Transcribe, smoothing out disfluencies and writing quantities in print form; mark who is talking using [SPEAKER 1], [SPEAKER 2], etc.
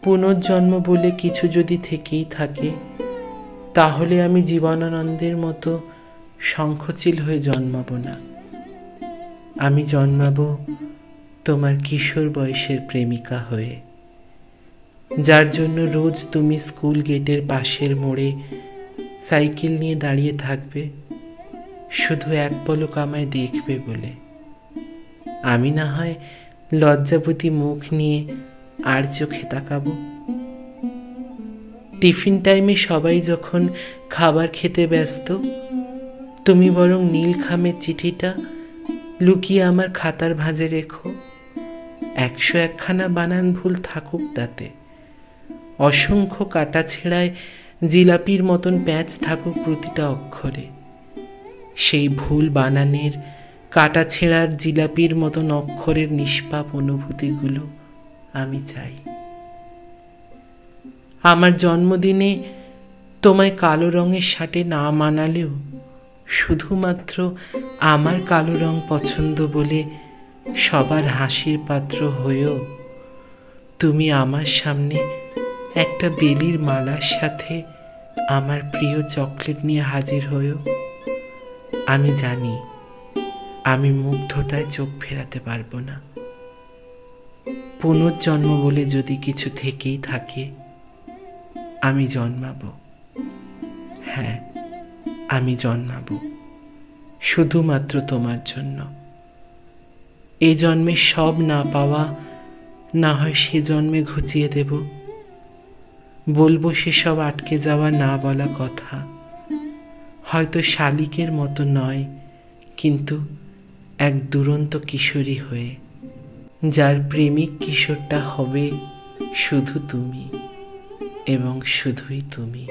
[SPEAKER 1] পুনর্জন্ম বলে কিছু যদি থেকেই থাকে, তাহলে আমি জীবনানন্দের মতো শঙ্খচিল হয়ে জন্মাবো না। আমি জন্মাবো তোমার কিশোর বয়সের প্রেমিকা হয়ে, যার জন্য রোজ তুমি স্কুল গেটের পাশের মোড়ে সাইকেল নিয়ে দাঁড়িয়ে থাকবে, শুধু এক পলক আমায় দেখবে বলে। আমি না হয় লজ্জাবতী মুখ নিয়ে আর চোখে তাকাবো। টিফিন টাইমে সবাই যখন খাবার খেতে ব্যস্ত, তুমি বরং নীল খামের চিঠিটা লুকিয়ে আমার খাতার ভাঁজে রেখো। 101খানা বানান ভুল থাকুক তাতে, অসংখ্য কাটা ছেঁড়ায় জিলাপির মতন প্যাঁচ থাকুক প্রতিটা অক্ষরে। সেই ভুল বানানের, কাটা ছেঁড়ার জিলাপির মতন অক্ষরের নিষ্পাপ অনুভূতিগুলো আমি চাই। আমার জন্মদিনে তোমায় কালো রঙের শার্টে না মানালেও, শুধুমাত্র আমার কালো রং পছন্দ বলে সবার হাসির পাত্র হয়েও তুমি আমার সামনে একটা বেলির মালার সাথে আমার প্রিয় চকলেট নিয়ে হাজির হয়েও। আমি জানি আমি মুগ্ধতায় চোখ ফেরাতে পারবো না। পুনর্জন্ম বলে যদি কিছু থেকেই থাকে, আমি জন্মাবো। হ্যাঁ, আমি জন্মাবো শুধুমাত্র তোমার জন্য। এই জন্মে সব না পাওয়া না হয় সে জন্মে ঘুচিয়ে দেব। বলবো সেসব আটকে যাওয়া না বলা কথা, হয়তো শালিকের মতো নয়, কিন্তু এক দুরন্ত কিশোরী হয়ে, যার প্রেমিক কিশোরটা হবে শুধু তুমি এবং শুধুই তুমি।